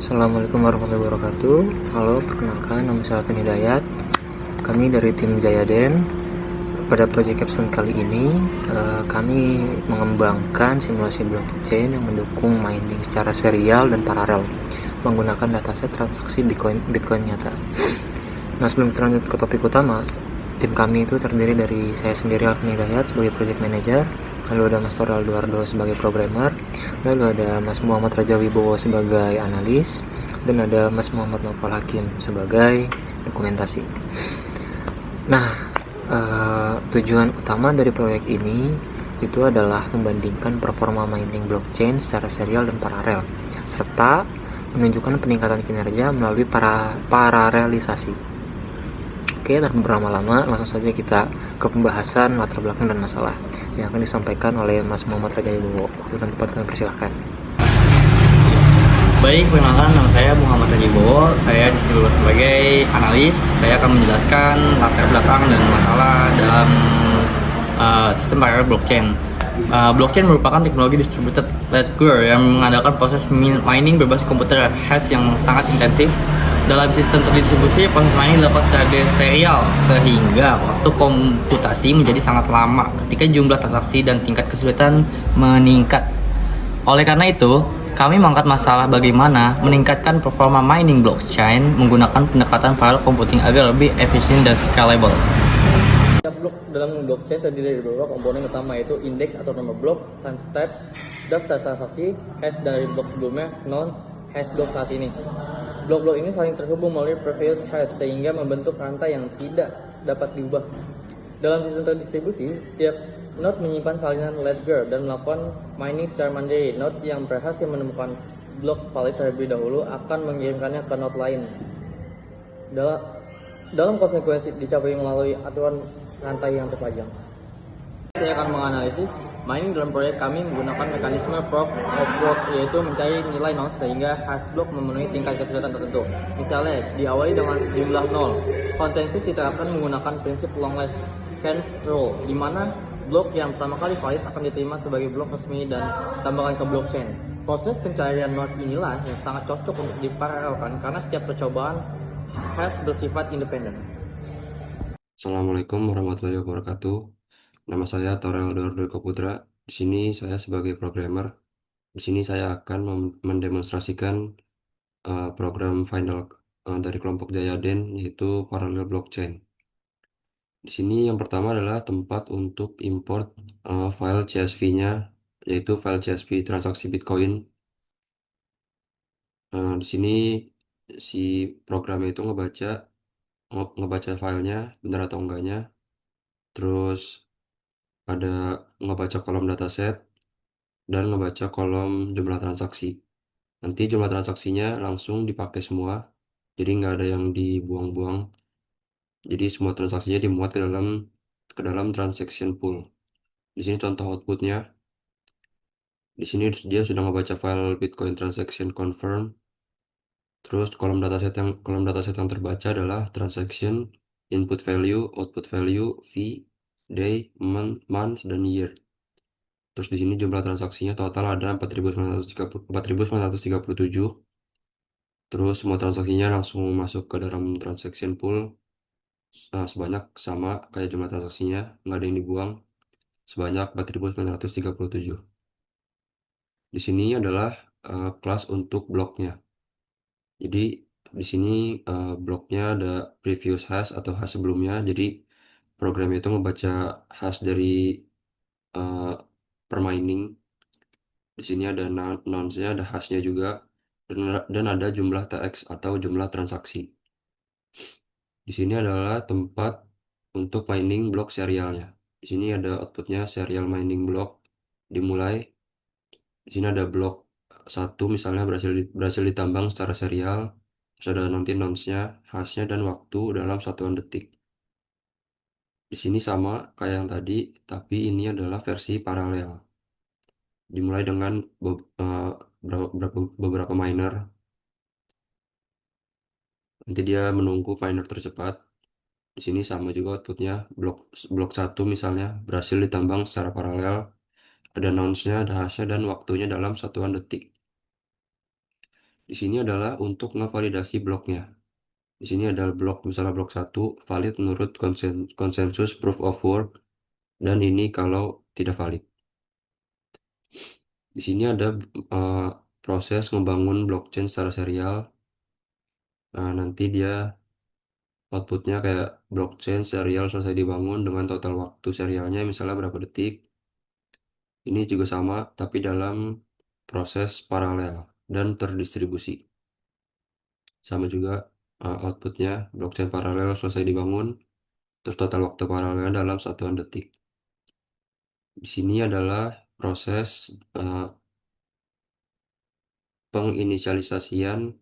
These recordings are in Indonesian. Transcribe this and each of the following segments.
Assalamualaikum warahmatullahi wabarakatuh. Halo, perkenalkan nama saya Alvin Hidayat. Kami dari tim Jayaden. Pada proyek capstone kali ini, kami mengembangkan simulasi blockchain yang mendukung mining secara serial dan paralel menggunakan dataset transaksi Bitcoin nyata. Nah, sebelum kita lanjut ke topik utama, tim kami itu terdiri dari saya sendiri Alvin Hidayat sebagai project manager, lalu ada Mas Toral Eduardo sebagai programmer, lalu ada Mas Muhammad Raja Wibowo sebagai analis, dan ada Mas Muhammad Novel Hakim sebagai dokumentasi. Nah, tujuan utama dari proyek ini itu adalah membandingkan performa mining blockchain secara serial dan paralel, serta menunjukkan peningkatan kinerja melalui paralelisasi. Oke, tanpa berlama-lama, langsung saja kita ke pembahasan latar belakang dan masalah yang akan disampaikan oleh Mas Muhammad Raja Wibowo. Waktu dan tempat kami persilahkan. Baik, perkenalkan nama saya Muhammad Raja Wibowo. Saya di sini bekerja sebagai analis. Saya akan menjelaskan latar belakang dan masalah dalam sistem paralel blockchain. Blockchain merupakan teknologi distributed ledger yang mengadakan proses mining berbasis komputer hash yang sangat intensif. Dalam sistem terdistribusi, proses mining dilakukan secara serial sehingga waktu komputasi menjadi sangat lama ketika jumlah transaksi dan tingkat kesulitan meningkat. Oleh karena itu, kami mengangkat masalah bagaimana meningkatkan performa mining blockchain menggunakan pendekatan parallel computing agar lebih efisien dan scalable. Setiap blok dalam blockchain terdiri dari beberapa komponen utama, yaitu indeks atau nama blok, timestamp, daftar transaksi, hash dari blok sebelumnya, nonce, hash blok saat ini. Blok-blok ini saling terhubung melalui previous hash sehingga membentuk rantai yang tidak dapat diubah. Dalam sistem terdistribusi, setiap node menyimpan salinan ledger dan melakukan mining secara mandiri. Node yang berhasil menemukan blok valid terlebih dahulu akan mengirimkannya ke node lain. Dalam konsekuensi dicapai melalui aturan rantai yang terpanjang. Saya akan menganalisis mining dalam proyek kami menggunakan mekanisme proof of work, yaitu mencari nilai nol sehingga hash block memenuhi tingkat kesulitan tertentu. Misalnya, diawali dengan jumlah 0. Konsensus diterapkan menggunakan prinsip long last can rule, di mana blok yang pertama kali valid akan diterima sebagai blok resmi dan ditambahkan ke blockchain. Proses pencarian node inilah yang sangat cocok untuk diparalelkan karena setiap percobaan hash bersifat independen. Assalamualaikum warahmatullahi wabarakatuh. Nama saya Toral Eduardo Putra. Di sini saya sebagai programmer. Di sini saya akan mendemonstrasikan program final dari kelompok Jayaden, yaitu parallel blockchain. Di sini yang pertama adalah tempat untuk import file CSV-nya, yaitu file CSV transaksi Bitcoin. Di sini si program itu ngebaca filenya benar atau enggaknya, terus ada ngebaca kolom dataset dan ngebaca kolom jumlah transaksi. Nanti jumlah transaksinya langsung dipakai semua, jadi nggak ada yang dibuang-buang. Jadi semua transaksinya dimuat ke dalam transaction pool. Di sini contoh outputnya. Di sini dia sudah ngebaca file Bitcoin transaction confirm. Terus kolom dataset yang terbaca adalah transaction, input value, output value, fee, day, month, dan year. Terus di sini jumlah transaksinya total ada 4.937. Terus semua transaksinya langsung masuk ke dalam transaction pool sebanyak sama kayak jumlah transaksinya, nggak ada yang dibuang, sebanyak 4.937. Di sini adalah kelas untuk bloknya. Jadi di sini bloknya ada previous hash atau hash sebelumnya. Jadi program itu membaca hash dari per mining. Di sini ada nonce-nya, ada hashnya juga, dan ada jumlah TX atau jumlah transaksi. Di sini adalah tempat untuk mining blok serialnya. Di sini ada outputnya serial mining blok dimulai. Di sini ada blok 1 misalnya berhasil ditambang secara serial. Terus ada nanti nonce-nya, hashnya, dan waktu dalam satuan detik. Di sini sama kayak yang tadi, tapi ini adalah versi paralel. Dimulai dengan beberapa miner. Nanti dia menunggu miner tercepat. Di sini sama juga outputnya, blok 1 misalnya berhasil ditambang secara paralel. Ada nonce-nya, ada hash-nya, dan waktunya dalam satuan detik. di sini adalah untuk ngevalidasi bloknya. Di sini ada blok, misalnya blok satu valid menurut konsensus proof of work, dan ini kalau tidak valid. Di sini ada eh, proses membangun blockchain secara serial. Nanti dia outputnya kayak blockchain serial selesai dibangun dengan total waktu serialnya misalnya berapa detik. Ini juga sama, tapi dalam proses paralel dan terdistribusi. Sama juga outputnya blockchain paralel selesai dibangun, terus total waktu paralelnya dalam satuan detik. Di sini adalah proses eh, penginisialisasian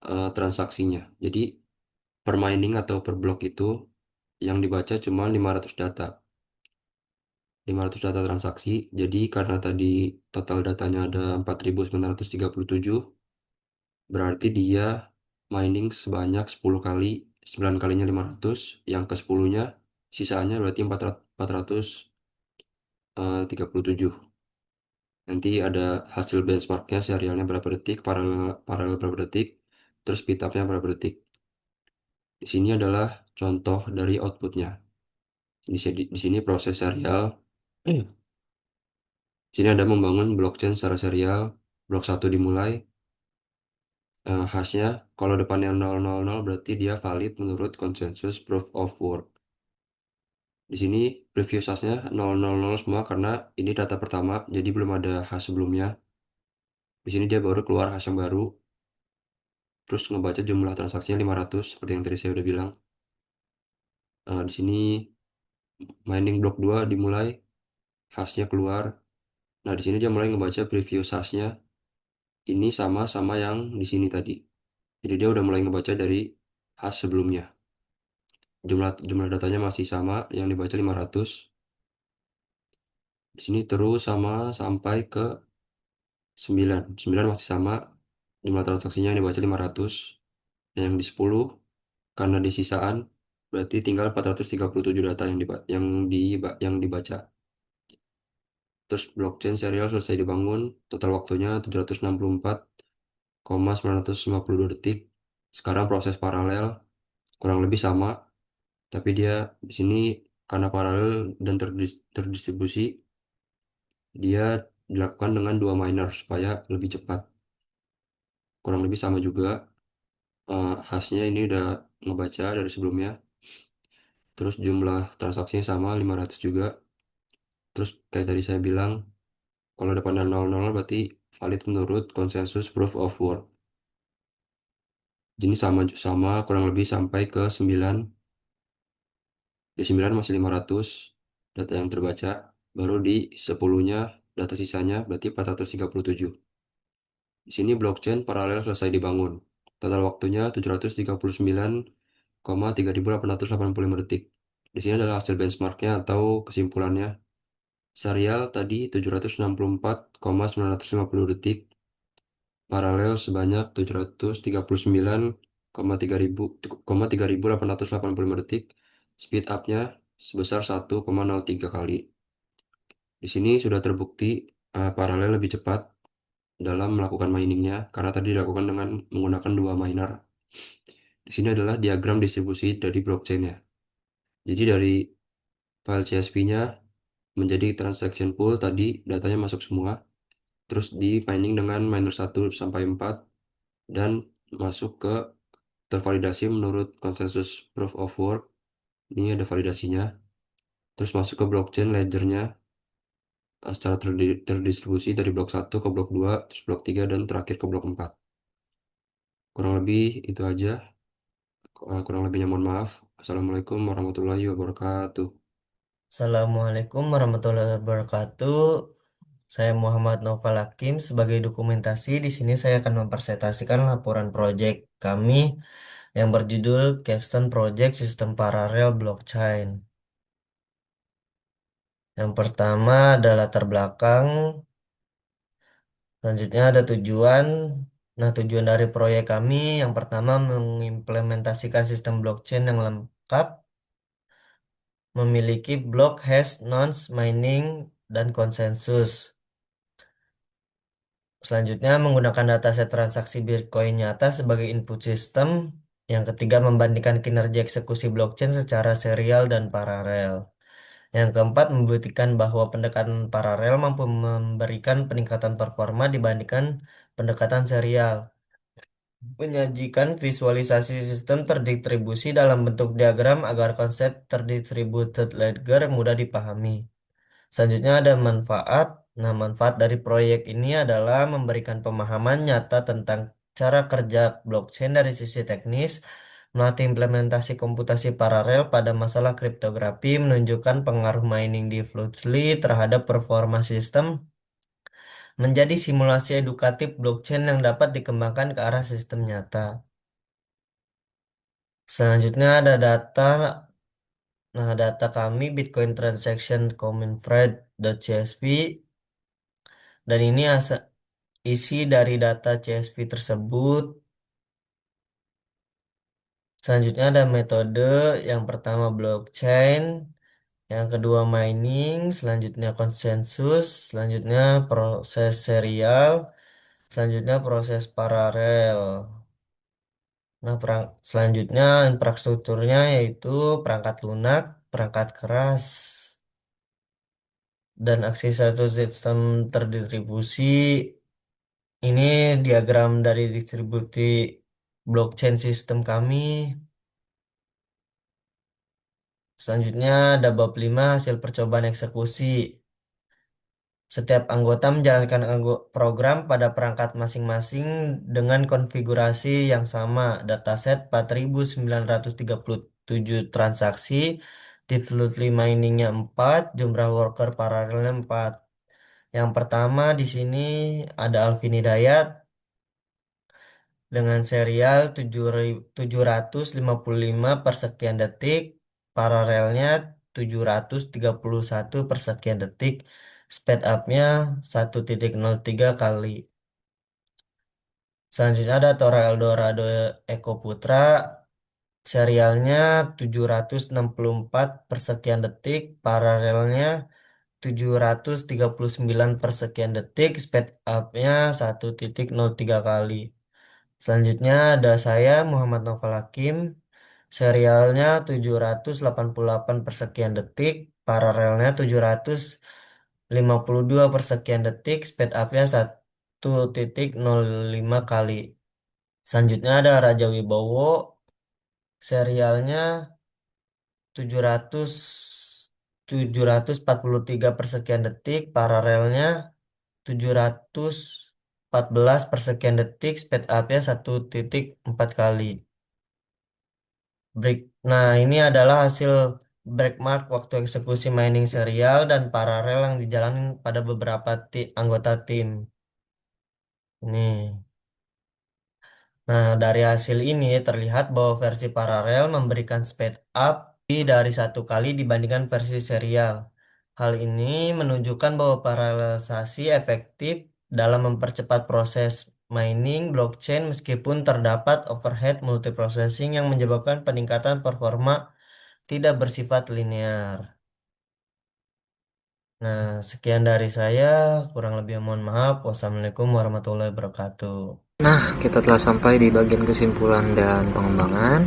transaksinya. Jadi per mining atau per blok itu yang dibaca cuma 500 data. 500 data transaksi. Jadi karena tadi total datanya ada 4.937, berarti dia mining sebanyak 10 kali, 9 kalinya 500, yang ke 10-nya sisanya berarti 437. Nanti ada hasil benchmarknya, serialnya berapa detik, paralel, paralel berapa detik, terus speed up-nya berapa detik. Di sini adalah contoh dari outputnya. Di sini proses serial. Di sini ada membangun blockchain secara serial. Blok satu dimulai. Hashnya, kalau depannya 000 berarti dia valid menurut konsensus proof of work. Di sini previous hashnya 000 semua karena ini data pertama, jadi belum ada hash sebelumnya. Di sini dia baru keluar hash yang baru, terus ngebaca jumlah transaksinya 500 seperti yang tadi saya udah bilang. Di sini mining blok 2 dimulai, hashnya keluar. Nah, di sini dia mulai ngebaca previous hashnya. Ini sama yang di sini tadi. Jadi dia udah mulai ngebaca dari hash sebelumnya. Jumlah jumlah datanya masih sama, yang dibaca 500. Di sini terus sama sampai ke 9. 9 masih sama, jumlah transaksinya yang dibaca 500. Dan yang di 10 karena di sisaan berarti tinggal 437 data yang dibaca. Terus blockchain serial selesai dibangun, total waktunya 764,952 detik. Sekarang proses paralel kurang lebih sama, tapi dia di sini karena paralel dan terdistribusi, dia dilakukan dengan dua miner supaya lebih cepat. Kurang lebih sama juga, hashnya ini udah ngebaca dari sebelumnya. Terus jumlah transaksinya sama 500 juga. Terus kayak tadi saya bilang, kalau depannya 00 berarti valid menurut konsensus proof of work. Jadi sama kurang lebih sampai ke 9. Di 9 masih 500 data yang terbaca. Baru di 10-nya data sisanya berarti 437. Di sini blockchain paralel selesai dibangun. Total waktunya 739,3885 detik. Di sini adalah hasil benchmarknya atau kesimpulannya. Serial tadi 764,950 detik. Paralel sebanyak 739,3885 detik. Speed up-nya sebesar 1,03 kali. Di sini sudah terbukti paralel lebih cepat dalam melakukan miningnya karena tadi dilakukan dengan menggunakan dua miner. Di sini adalah diagram distribusi dari blockchain-nya. Jadi dari file CSV-nya menjadi transaction pool tadi datanya masuk semua, terus di mining dengan miner 1 sampai 4 dan masuk ke tervalidasi menurut konsensus proof of work. Ini ada validasinya. Terus masuk ke blockchain ledgernya secara terdistribusi dari blok 1 ke blok 2, terus blok 3 dan terakhir ke blok 4. Kurang lebih itu aja. Kurang lebihnya mohon maaf. Assalamualaikum warahmatullahi wabarakatuh. Assalamualaikum warahmatullahi wabarakatuh. Saya Muhammad Noval Hakim. Sebagai dokumentasi, di sini saya akan mempresentasikan laporan proyek kami yang berjudul Capstone Project Sistem Paralel Blockchain. Yang pertama ada latar belakang, selanjutnya ada tujuan. Nah, tujuan dari proyek kami yang pertama mengimplementasikan sistem blockchain yang lengkap, memiliki blok hash, nonce, mining, dan konsensus. Selanjutnya, menggunakan dataset transaksi Bitcoin nyata sebagai input sistem. Yang ketiga, membandingkan kinerja eksekusi blockchain secara serial dan paralel. Yang keempat, membuktikan bahwa pendekatan paralel mampu memberikan peningkatan performa dibandingkan pendekatan serial. Menyajikan visualisasi sistem terdistribusi dalam bentuk diagram agar konsep terdistributed ledger mudah dipahami. Selanjutnya ada manfaat. Nah, manfaat dari proyek ini adalah memberikan pemahaman nyata tentang cara kerja blockchain dari sisi teknis, melatih implementasi komputasi paralel pada masalah kriptografi, menunjukkan pengaruh mining di Fluently terhadap performa sistem, menjadi simulasi edukatif blockchain yang dapat dikembangkan ke arah sistem nyata. Selanjutnya ada data. Nah, data kami Bitcoin Transaction Common Thread.csv, dan ini isi dari data CSV tersebut. Selanjutnya ada metode, yang pertama blockchain, yang kedua mining, selanjutnya konsensus, selanjutnya proses serial, selanjutnya proses paralel. Nah, selanjutnya infrastrukturnya yaitu perangkat lunak, perangkat keras, dan aksi satu sistem terdistribusi. Ini diagram dari distribusi blockchain sistem kami. Selanjutnya ada bab 5 hasil percobaan eksekusi. Setiap anggota menjalankan program pada perangkat masing-masing dengan konfigurasi yang sama. Dataset 4.937 transaksi, difficulty miningnya 4, jumlah worker paralelnya 4. Yang pertama di sini ada Alvin Hidayat dengan serial 755 per sekian detik, paralelnya 731 per sekian detik, speed up-nya 1.03 kali. Selanjutnya ada Tora Eldorado Eko Putra, serialnya 764 per sekian detik, paralelnya 739 per sekian detik, speed up-nya 1.03 kali. Selanjutnya ada saya Muhammad Novel Hakim, serialnya 788 per sekian detik, paralelnya 752 per sekian detik, speed up-nya 1.05 kali. Selanjutnya ada Raja Wibowo, serialnya 700 743 per sekian detik, paralelnya 714 per sekian detik, speed up-nya 1.4 kali. Nah, ini adalah hasil breakmark waktu eksekusi mining serial dan paralel yang dijalani pada beberapa anggota tim. Ini. Nah, dari hasil ini terlihat bahwa versi paralel memberikan speed up dari 1 kali dibandingkan versi serial. Hal ini menunjukkan bahwa paralelisasi efektif dalam mempercepat proses mining blockchain meskipun terdapat overhead multiprocessing yang menyebabkan peningkatan performa tidak bersifat linear. Nah, sekian dari saya, kurang lebih mohon maaf. Wassalamualaikum warahmatullahi wabarakatuh. Nah, kita telah sampai di bagian kesimpulan dan pengembangan.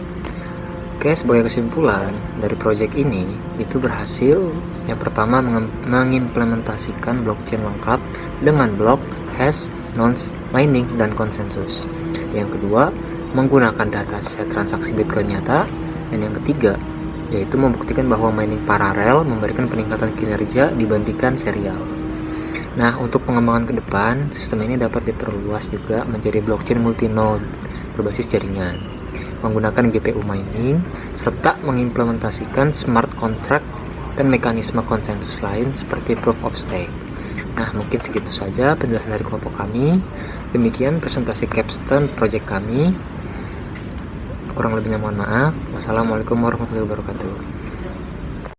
Oke, sebagai kesimpulan dari proyek ini, itu berhasil yang pertama mengimplementasikan blockchain lengkap dengan blok, hash, nonce, mining, dan konsensus. Yang kedua, menggunakan dataset transaksi Bitcoin nyata. Dan yang ketiga, yaitu membuktikan bahwa mining paralel memberikan peningkatan kinerja dibandingkan serial. Nah, untuk pengembangan ke depan, sistem ini dapat diperluas juga menjadi blockchain multinode berbasis jaringan, menggunakan GPU mining, serta mengimplementasikan smart contract dan mekanisme konsensus lain seperti proof of stake. Nah, mungkin segitu saja penjelasan dari kelompok kami. Demikian presentasi capstone project kami. Kurang lebihnya mohon maaf. Wassalamualaikum warahmatullahi wabarakatuh.